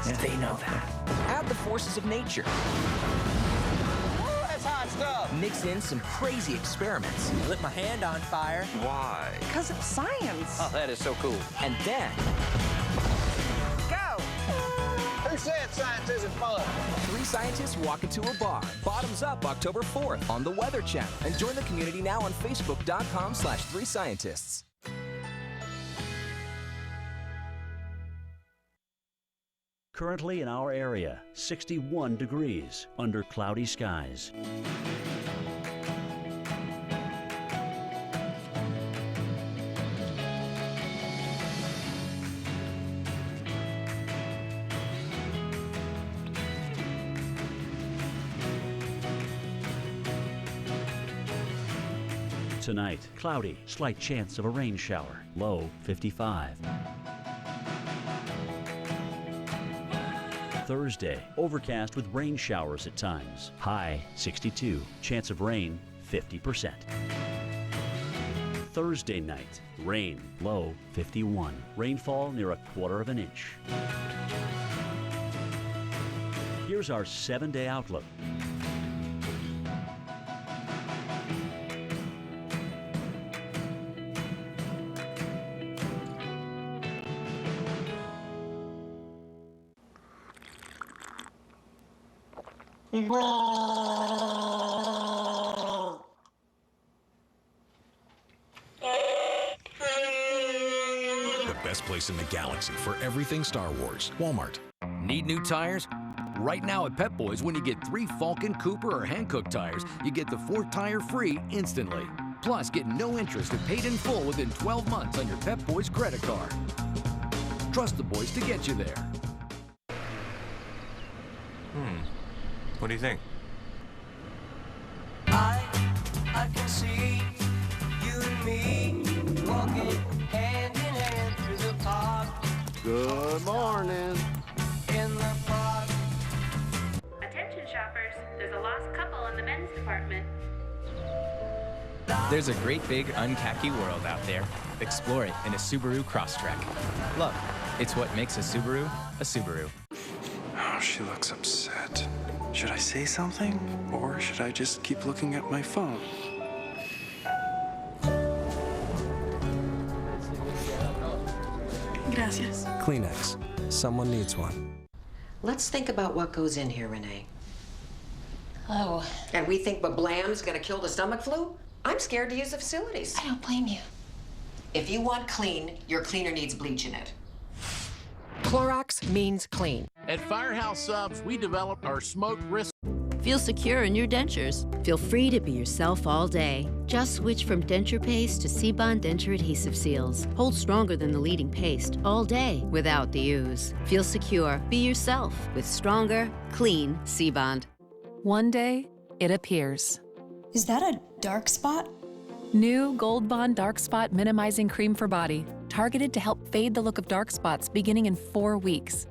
scientists. Yeah. They know that. Add the forces of nature. That's hot stuff. Mix in some crazy experiments. Lit my hand on fire. Why? Because of science. Oh, that is so cool. And then... Go! Who said science isn't fun? 3 scientists walk into a bar. Bottoms Up October 4th on the Weather Channel. And join the community now on Facebook.com/3scientists. Currently in our area, 61 degrees under cloudy skies. Tonight, cloudy, slight chance of a rain shower, low 55. Thursday, overcast with rain showers at times, high 62, chance of rain 50%. Thursday night, rain, low 51, rainfall near 1/4 inch. Here's our 7-day outlook. The best place in the galaxy for everything Star Wars. Walmart. Need new tires? Right now at Pep Boys, when you get 3 Falcon, Cooper, or Hankook tires, you get the 4th tire free instantly. Plus, get no interest and paid in full within 12 months on your Pep Boys credit card. Trust the boys to get you there. What do you think? I can see you and me walking hand in hand through the park. Good morning. In the park. Attention shoppers, there's a lost couple in the men's department. There's a great big unkhaki world out there. Explore it in a Subaru Crosstrek. Look, it's what makes a Subaru a Subaru. Oh, she looks upset. Should I say something? Or should I just keep looking at my phone? Gracias. Kleenex. Someone needs one. Let's think about what goes in here, Renee. Oh. And we think Bablam's gonna kill the stomach flu? I'm scared to use the facilities. I don't blame you. If you want clean, your cleaner needs bleach in it. Clorox means clean. At Firehouse Subs, we developed our smoke risk. Feel secure in your dentures. Feel free to be yourself all day. Just switch from denture paste to C-Bond denture adhesive seals. Hold stronger than the leading paste all day without the ooze. Feel secure. Be yourself with stronger, clean C-Bond. One day, it appears. Is that a dark spot? New Gold Bond Dark Spot Minimizing Cream for Body, targeted to help fade the look of dark spots beginning in 4 weeks.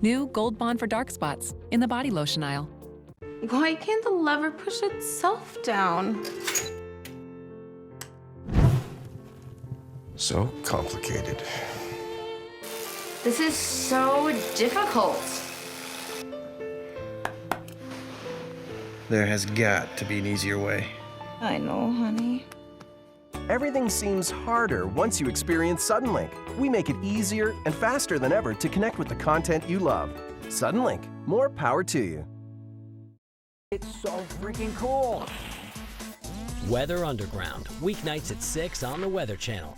New Gold Bond for dark spots in the body lotion aisle. Why can't the lever push itself down? So complicated. This is so difficult. There has got to be an easier way. I know, honey. Everything seems harder once you experience Suddenlink. We make it easier and faster than ever to connect with the content you love. Suddenlink, more power to you. It's so freaking cool. Weather Underground, weeknights at 6 on the Weather Channel.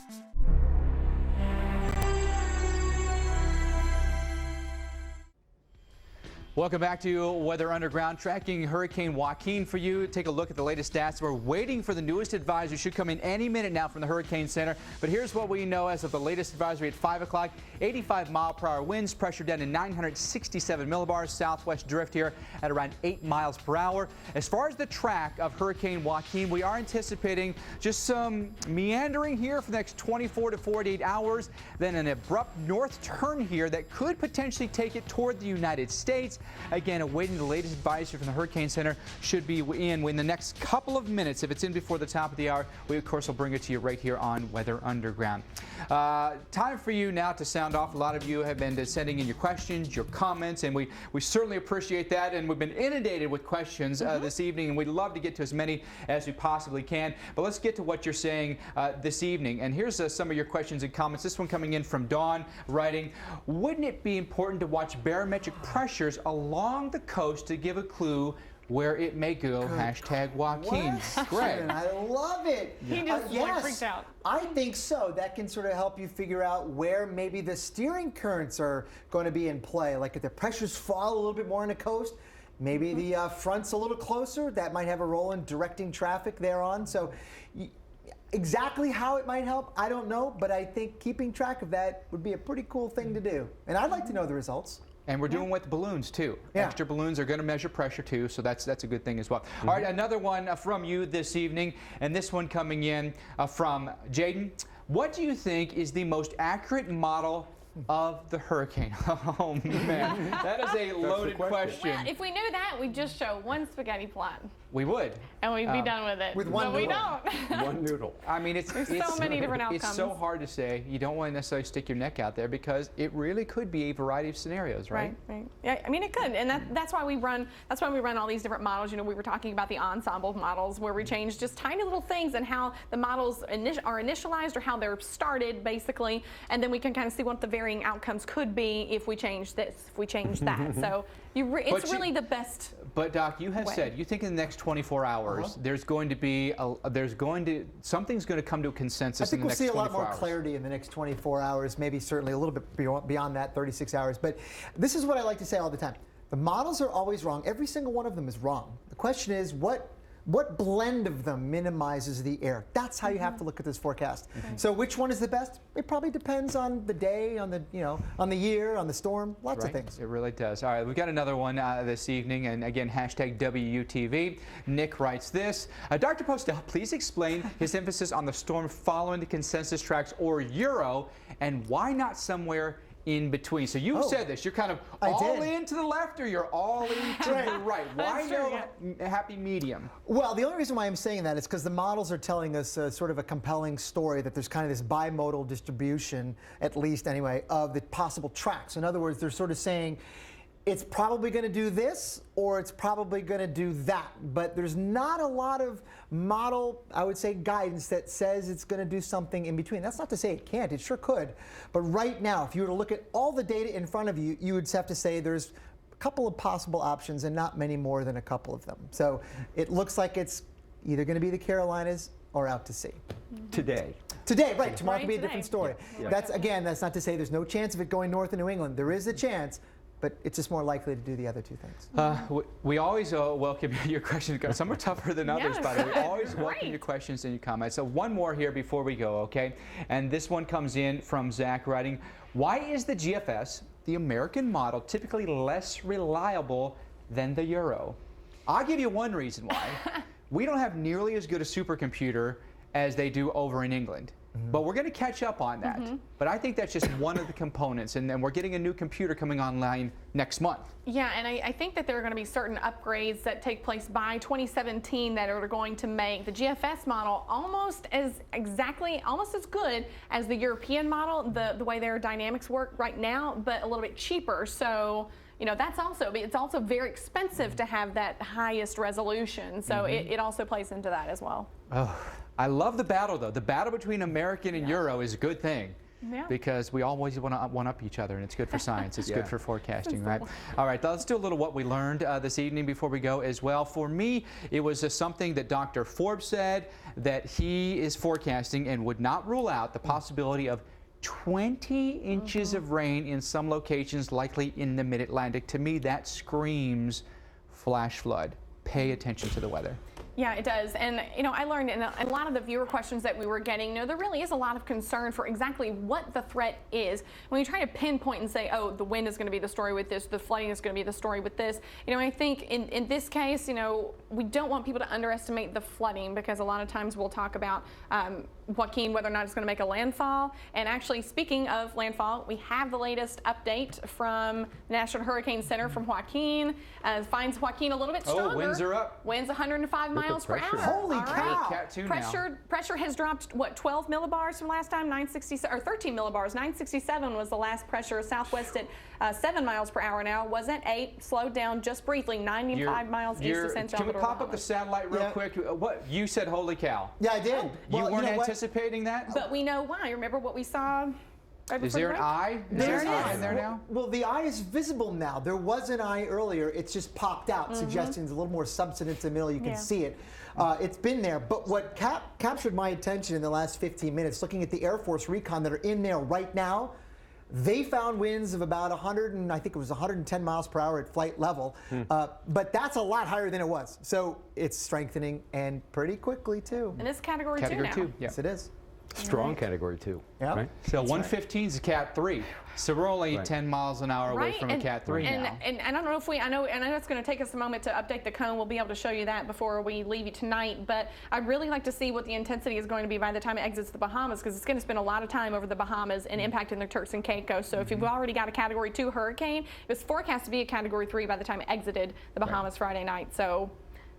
Welcome back to Weather Underground, tracking Hurricane Joaquin for you. Take a look at the latest stats. We're waiting for the newest advisory. Should come in any minute now from the Hurricane Center. But here's what we know as of the latest advisory at 5 o'clock. 85-mile-per-hour winds, pressure down to 967 millibars. Southwest drift here at around 8 miles per hour. As far as the track of Hurricane Joaquin, we are anticipating just some meandering here for the next 24 to 48 hours. Then an abrupt north turn here that could potentially take it toward the United States. Again, awaiting the latest advisory from the Hurricane Center. Should be in the next couple of minutes. If it's in before the top of the hour, we of course will bring it to you right here on Weather Underground. Time for you now to sound off. A lot of you have been sending in your questions, your comments, and we certainly appreciate that. And we've been inundated with questions this evening, and we'd love to get to as many as we possibly can. But let's get to what you're saying this evening. And here's some of your questions and comments. This one coming in from Dawn, writing, wouldn't it be important to watch barometric pressures along the coast to give a clue where it may go? Hashtag Joaquin. Greg. I love it. He just freaked out. I think so. That can sort of help you figure out where maybe the steering currents are going to be in play. Like if the pressures fall a little bit more on the coast, maybe the front's a little closer. That might have a role in directing traffic thereon. So exactly how it might help, I don't know. But I think keeping track of that would be a pretty cool thing to do. And I'd like to know the results. And we're doing with balloons too. Extra balloons are going to measure pressure too, so that's a good thing as well. All right, another one from you this evening, and this one coming in from Jaden. What do you think is the most accurate model of the hurricane? Oh man, that is a loaded question. Well, if we knew that, we'd just show one spaghetti plot. We would. And we'd be done with it. With one noodle. We don't. One noodle. I mean, it's so many different outcomes. It's so hard to say. You don't want to necessarily stick your neck out there because it really could be a variety of scenarios, right? Right. Yeah, I mean, it could, and that's why we run. That's why we run all these different models. You know, we were talking about the ensemble models where we change just tiny little things and how the models are initialized or how they're started, basically, and then we can kind of see what the varying outcomes could be if we change this, if we change that. So it's really the best. But Doc, you have said you think in the next 24 hours there's going to be something's going to come to a consensus. I think in the we'll next see a 24 lot more hours. clarity in the next 24 hours, maybe certainly a little bit beyond that, 36 hours. But this is what I like to say all the time. The models are always wrong. Every single one of them is wrong. The question is what blend of them minimizes the error? That's how you have to look at this forecast. So which one is the best? It probably depends on the day, on the on the year, on the storm, lots of things. It really does. All right, we've got another one this evening, and again, hashtag WUTV. Nick writes this. Dr. Postel, please explain his emphasis on the storm following the consensus tracks or Euro, and why not somewhere in between? So you said this. You're kind of all in to the left or you're all in to the right. Why no happy medium? Well, the only reason why I'm saying that is because the models are telling us sort of a compelling story that there's kind of this bimodal distribution, at least anyway, of the possible tracks. In other words, they're sort of saying it's probably going to do this or it's probably going to do that. But there's not a lot of model, I would say, guidance that says it's going to do something in between. That's not to say it can't. It sure could. But right now, if you were to look at all the data in front of you, you would have to say there's a couple of possible options and not many more than a couple of them. So it looks like it's either going to be the Carolinas or out to sea. Today, right. Tomorrow could be a different story. That's not to say there's no chance of it going north of New England. There is a chance. But it's just more likely to do the other two things. We always welcome your questions. Some are tougher than others, by the way. We always welcome your questions and your comments. So one more here before we go, okay? And this one comes in from Zach writing, why is the GFS, the American model, typically less reliable than the Euro? I'll give you one reason why. We don't have nearly as good a supercomputer as they do over in England. But we're going to catch up on that. But I think that's just one of the components. And then we're getting a new computer coming online next month. Yeah, and I think that there are going to be certain upgrades that take place by 2017 that are going to make the GFS model almost as good as the European model, the way their dynamics work right now, but a little bit cheaper. So, you know, it's also very expensive to have that highest resolution. So it also plays into that as well. Oh, I love the battle, though. The battle between American and Euro is a good thing. Because we always want to one-up each other, and it's good for science. It's good for forecasting, right? All right, let's do a little what we learned this evening before we go as well. For me, it was something that Dr. Forbes said that he is forecasting and would not rule out the possibility of 20 inches of rain in some locations, likely in the mid-Atlantic. To me, that screams flash flood. Pay attention to the weather. Yeah, it does. And, you know, I learned in a lot of the viewer questions that we were getting, you know, there really is a lot of concern for exactly what the threat is. When you try to pinpoint and say, oh, the wind is going to be the story with this, the flooding is going to be the story with this, you know, I think in this case, you know, we don't want people to underestimate the flooding, because a lot of times we'll talk about Joaquin, whether or not it's going to make a landfall. And actually, speaking of landfall, we have the latest update from the National Hurricane Center from Joaquin. Finds Joaquin a little bit stronger. Oh, winds are up. Winds 105 miles per hour. Holy cow! Cat 2 Pressure has dropped, what, 12 millibars from last time? 967, or 13 millibars. 967 was the last pressure. Southwest at 7 miles per hour now. Was at 8, slowed down just briefly, 95 miles east of San Salvador. Can we pop up the satellite real quick? What you said, holy cow. Yeah, I did. You weren't anticipating that? But we know why. Remember what we saw? Right, is there an eye? Is there an eye in there now? Well, the eye is visible now. There was an eye earlier. It's just popped out, suggesting there's a little more substance in the middle. You can see it. It's been there. But what captured my attention in the last 15 minutes, looking at the Air Force recon that are in there right now, they found winds of about 100, and I think it was 110 miles per hour at flight level. But that's a lot higher than it was. So it's strengthening, and pretty quickly, too. And it's Category 2 now. Category 2, Yes, it is. Strong Category 2. Yeah. Right? So 115 is a Cat 3. So we're only 10 miles an hour away from a Cat 3 now. And I don't know if I know it's going to take us a moment to update the cone. We'll be able to show you that before we leave you tonight. But I'd really like to see what the intensity is going to be by the time it exits the Bahamas, because it's going to spend a lot of time over the Bahamas and impacting the Turks and Caicos. So if you've already got a Category 2 hurricane, it was forecast to be a Category 3 by the time it exited the Bahamas Friday night. So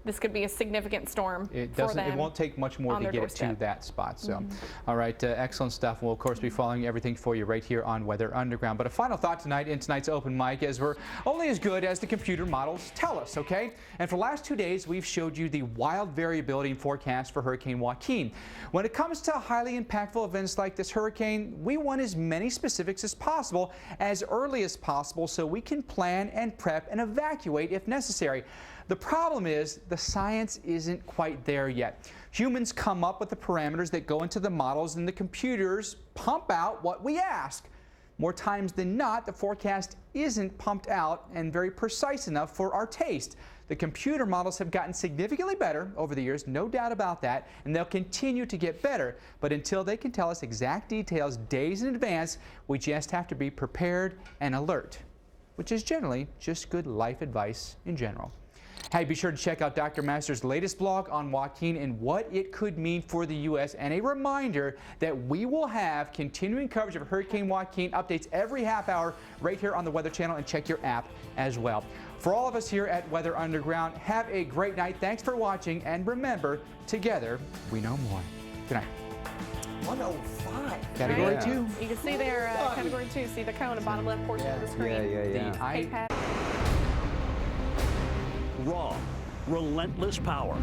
this could be a significant storm for them. It won't take much more to get it to that spot. So, all right, excellent stuff. We'll, of course, be following everything for you right here on Weather Underground. But a final thought tonight in tonight's open mic is we're only as good as the computer models tell us, okay? And for the last 2 days, we've showed you the wild variability in forecast for Hurricane Joaquin. When it comes to highly impactful events like this hurricane, we want as many specifics as possible, as early as possible, so we can plan and prep and evacuate if necessary. The problem is the science isn't quite there yet. Humans come up with the parameters that go into the models, and the computers pump out what we ask. More times than not, the forecast isn't pumped out and very precise enough for our taste. The computer models have gotten significantly better over the years, no doubt about that, and they'll continue to get better. But until they can tell us exact details days in advance, we just have to be prepared and alert, which is generally just good life advice in general. Hey, be sure to check out Dr. Masters' latest blog on Joaquin and what it could mean for the U.S. And a reminder that we will have continuing coverage of Hurricane Joaquin updates every half hour right here on the Weather Channel, and check your app as well. For all of us here at Weather Underground, have a great night. Thanks for watching, and remember, together we know more. Good night. 105. Category 2. You can see there, Category 2. See the cone, the bottom left portion of the screen. Raw, relentless power.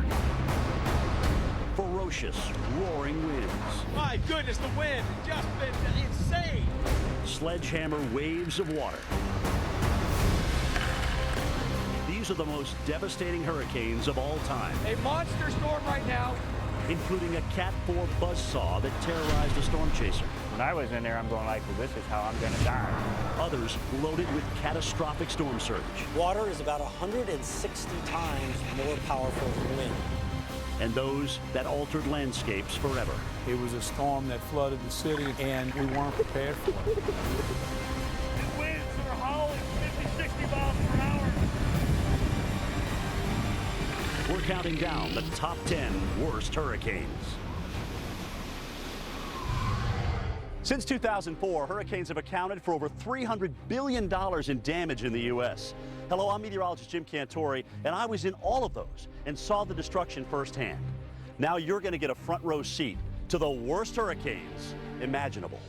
Ferocious, roaring winds. My goodness, the wind has just been insane. Sledgehammer waves of water. These are the most devastating hurricanes of all time. A monster storm right now. Including a Cat 4 buzzsaw that terrorized a storm chaser. When I was in there, I'm going like, well, this is how I'm going to die. Others loaded with catastrophic storm surge. Water is about 160 times more powerful than wind. And those that altered landscapes forever. It was a storm that flooded the city, and we weren't prepared for it. The winds are howling 50, 60 miles per hour. We're counting down the top 10 worst hurricanes. Since 2004, hurricanes have accounted for over $300 billion in damage in the U.S. Hello, I'm meteorologist Jim Cantori, and I was in all of those and saw the destruction firsthand. Now you're going to get a front row seat to the worst hurricanes imaginable.